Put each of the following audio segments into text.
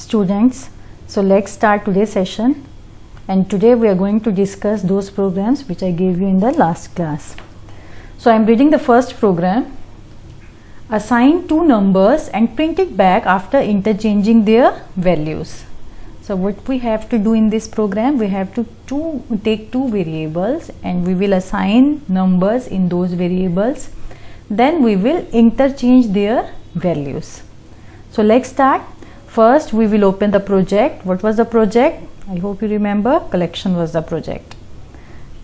Students, so let's start today's session, and today we are going to discuss those programs which I gave you in the last class. So I am reading the first program. Assign two numbers and print it back after interchanging their values. So what we have to do in this program, we have to take two variables and we will assign numbers in those variables. Then we will interchange their values. So let's start. First we will open the project. What was the project? I hope you remember, collection was the project.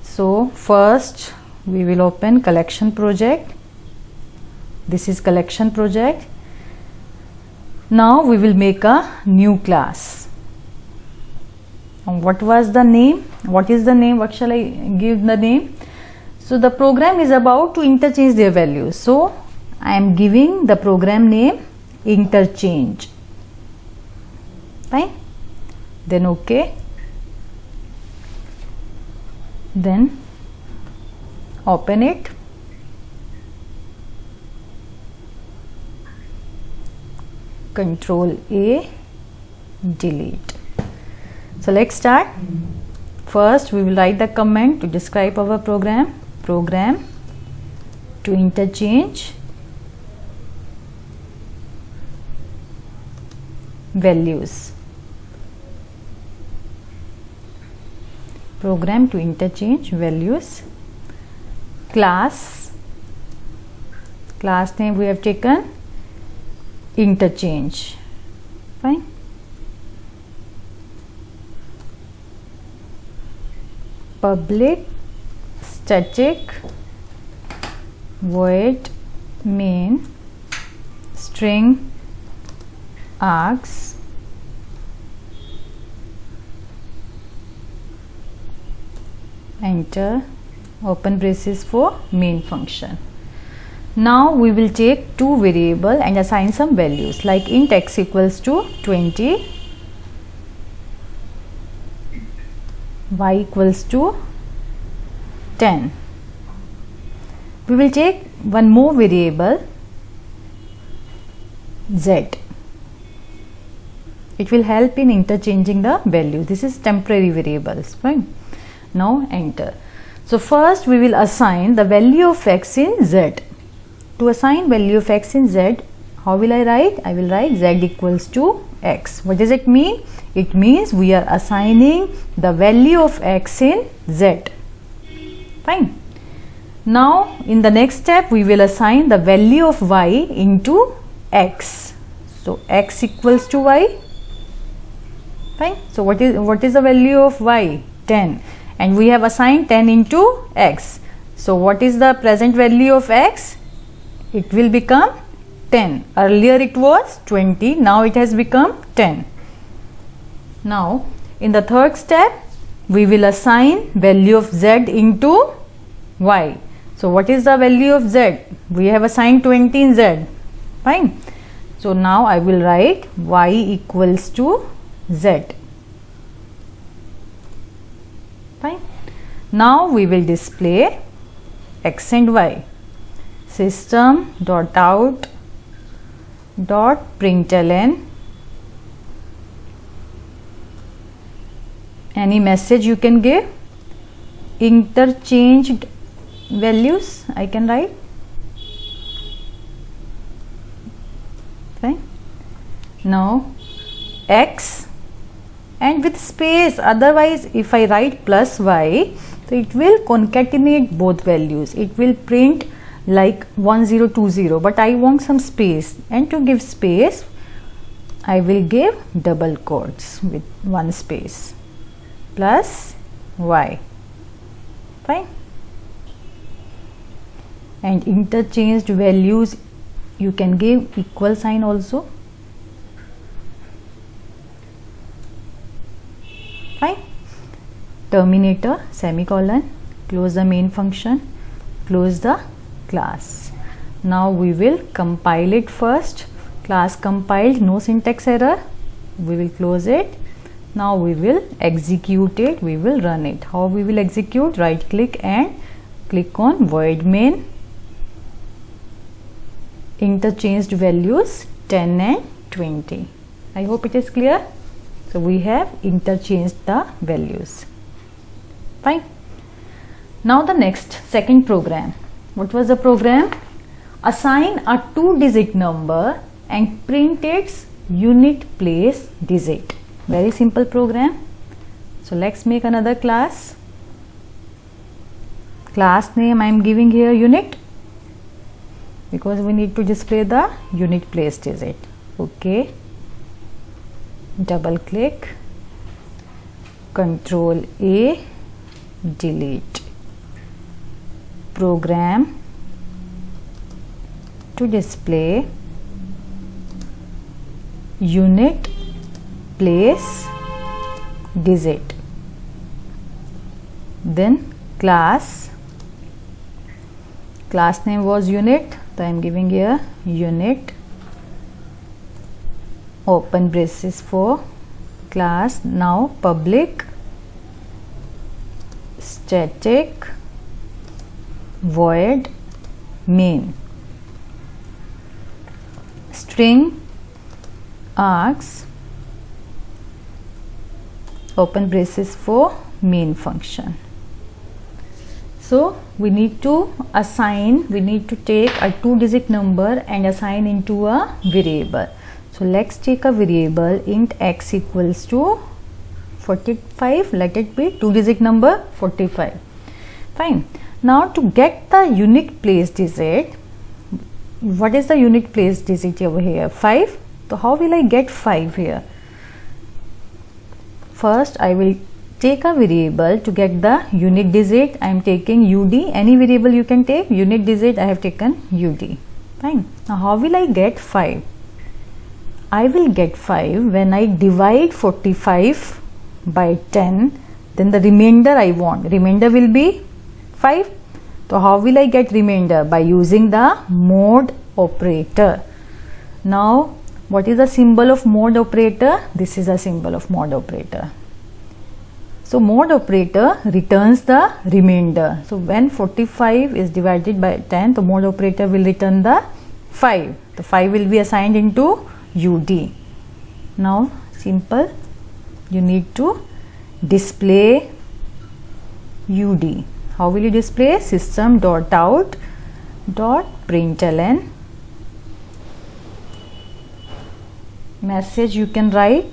So first we will open collection project. This is collection project. Now we will make a new class. And what was the name? What is the name? What shall I give the name? So the program is about to interchange their values. So I am giving the program name interchange. Fine. Then OK. Then open it. Control A, delete. So let's start. First we will write the comment to describe our program. Program to interchange values. Program to interchange values. Class name we have taken interchange. Fine. Public static void main string args enter open braces for main function. Now we will take two variables and assign some values like int x equals to 20, y equals to 10. We will take one more variable z. It will help in interchanging the value. This is temporary variables. Fine. Now enter. So first we will assign the value of x in z. To assign value of x in z, how will I write? I will write z equals to x. What does it mean? It means we are assigning the value of x in z. Fine. Now in the next step we will assign the value of y into x. So x equals to y. Fine. So what is the value of y? 10. And we have assigned 10 into x. So what is the present value of x? It will become 10. Earlier it was 20. Now it has become 10. Now in the third step we will assign value of z into y. So what is the value of z? We have assigned 20 in z. Fine. So now I will write y equals to z. Fine. Now we will display x and y. System dot out dot println. Any message you can give. Interchanged values I can write. Fine. Now x and with space, otherwise if I write plus y, so it will concatenate both values. It will print like 1020, but I want some space, and to give space I will give double quotes with one space plus y. Fine. And interchanged values you can give equal sign also. Fine. Terminator semicolon, close the main function, close the class. Now we will compile it first. Class compiled, no syntax error. We will close it. Now we will execute it. We will run it. How we will execute? Right click and click on void main. Interchanged values 10 and 20. I hope it is clear. So we have interchanged the values. Fine. Now the next, second program. What was the program? Assign a 2-digit number and print its unit place digit. Very simple program. So let's make another class. Class name I am giving here unit, because we need to display the unit place digit. Okay. Double click, Control A, delete. Program to display unit place digit. Then class name was unit, so I am giving here unit, open braces for class. Now public static void main. String args, open braces for main function. So we need to assign, we need to take a 2-digit number and assign into a variable. So let's take a variable int x equals to 45. Let it be 2-digit number 45. Fine. Now to get the unit place digit, what is the unit place digit over here? 5. So how will I get 5 here? First I will take a variable to get the unit digit. I am taking UD. Any variable you can take. Unit digit I have taken UD. Fine. Now how will I get 5? I will get 5 when I divide 45 by 10. Then the remainder I want. Remainder will be 5. So how will I get remainder? By using the mod operator. Now what is the symbol of mod operator? This is a symbol of mod operator. So mod operator returns the remainder. So when 45 is divided by 10, the mod operator will return the 5. The 5 will be assigned into UD. Now simple, you need to display UD. How will you display? System.out.println. Message you can write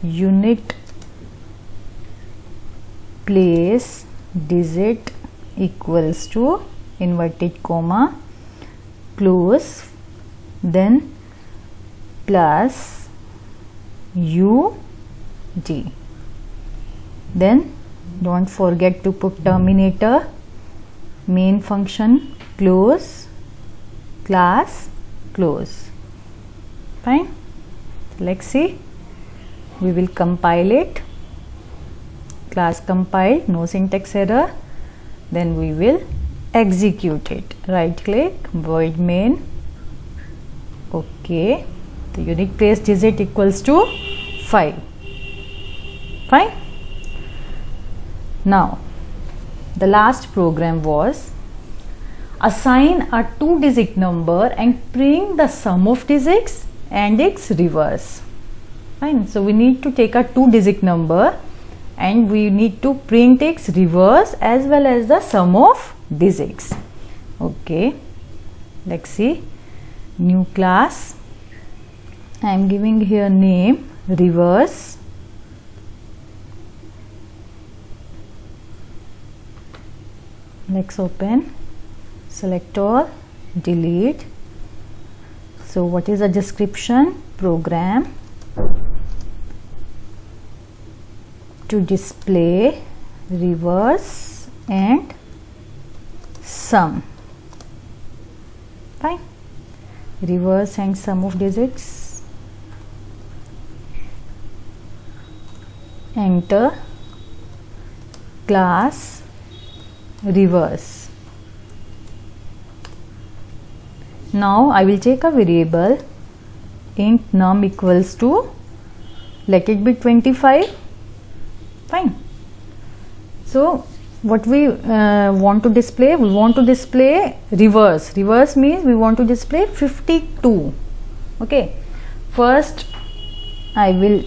unit place digit equals to inverted comma close, then plus UD. Then don't forget to put terminator, main function, close, class, close. Fine. Let's see. We will compile it. Class compiled, no syntax error. Then we will execute it. Right click, void main. Okay. The unit place digit equals to 5. Fine. Now the last program was assign a 2-digit number and print the sum of digits and its reverse. Fine. So we need to take a 2-digit number and we need to print its reverse as well as the sum of digits. Okay. Let's see. New class. I am giving here name reverse. Let's open, select all, delete. So what is the description? Program to display reverse and sum. Fine. Reverse and sum of digits. Enter class reverse. Now I will take a variable int num equals to, let it be 25. Fine. So what we want to display? We want to display reverse. Reverse means we want to display 52. Okay. First I will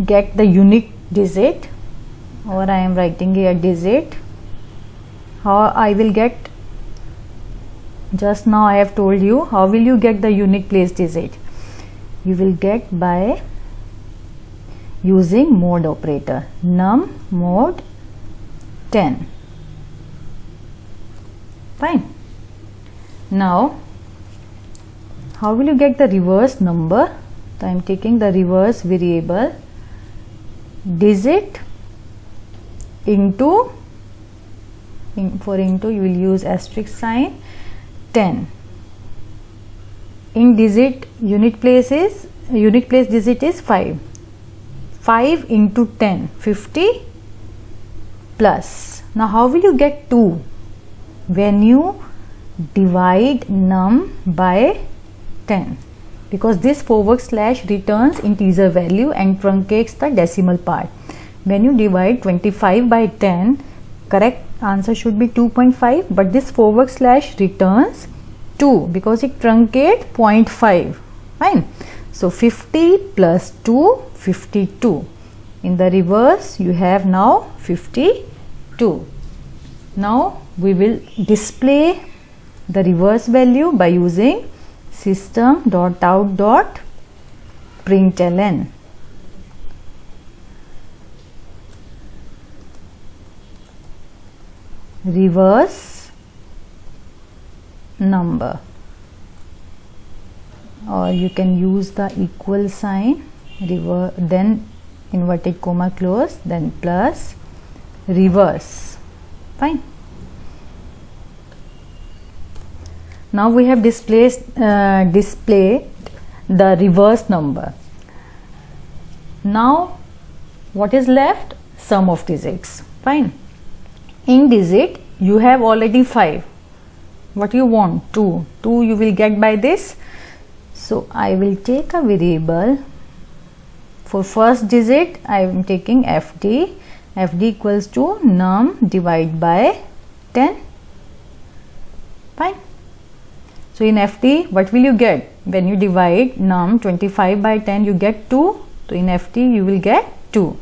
get the unique digit, or I am writing here digit. How I will get? Just now I have told you how will you get the unique place digit. You will get by using mod operator, num mod 10. Fine. Now how will you get the reverse number? So I am taking the reverse variable, digit into, for into you will use asterisk sign, 10. In digit unit place digit is 5. 5 into 10, 50 plus. Now how will you get 2? When you divide num by 10, because this / returns integer value and truncates the decimal part. When you divide 25 by 10, correct answer should be 2.5, but this / returns 2 because it truncates 0.5. Fine. So 50 plus 2, 52. In the reverse you have now 52. Now we will display the reverse value by using system.out.println. Reverse number, or you can use the equal sign, then inverted comma close, then plus reverse. Fine. Now we have displayed the reverse number. Now what is left? Sum of digits. Fine. In digit you have already 5. What you want? 2. 2 you will get by this. So I will take a variable. For first digit I am taking FD. FD equals to num divided by 10. Fine. So in FD what will you get? When you divide num 25 by 10 you get 2. So in FD you will get 2.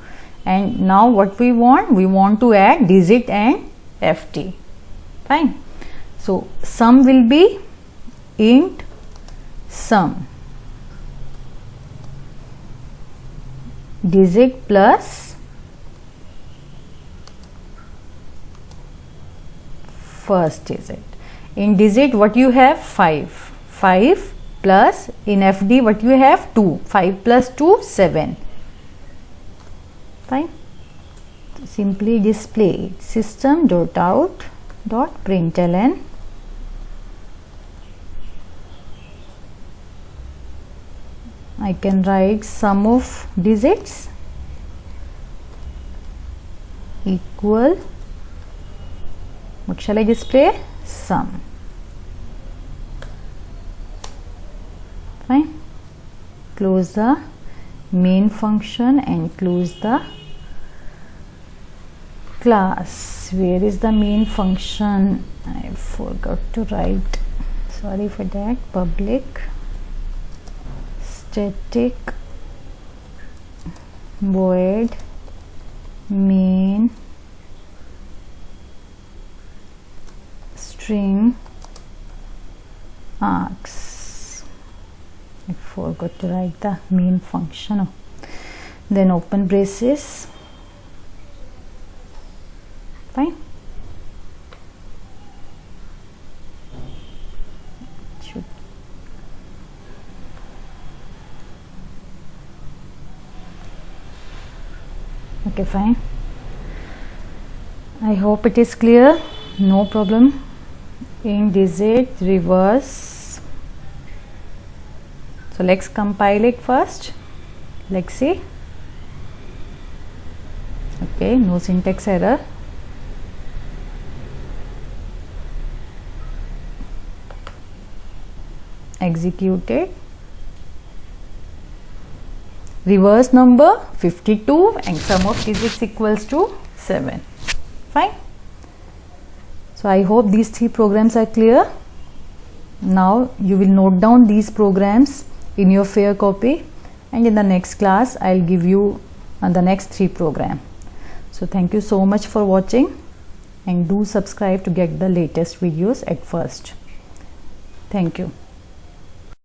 And now what we want? We want to add digit and FD. Fine. So sum will be int sum, digit plus first digit. In digit what you have? 5. 5 plus in FD what you have? 2. 5 plus 2, 7. Fine. Simply display system.out.println I can write sum of digits equal, what shall I display? Sum. Fine. Close the main function and close the class. Where is the main function? I forgot to write, sorry for that. Public static void main string args. I forgot to write the main function. Then open braces. Fine. Okay, fine. I hope it is clear. No problem. In digit reverse. So let's compile it first. Let's see. Okay, no syntax error. Executed. Reverse number 52 and sum of digits equals to 7. Fine. So I hope these 3 programs are clear. Now you will note down these programs in your fair copy and in the next class I'll give you the next 3 program. So thank you so much for watching, and do subscribe to get the latest videos at first. Thank you.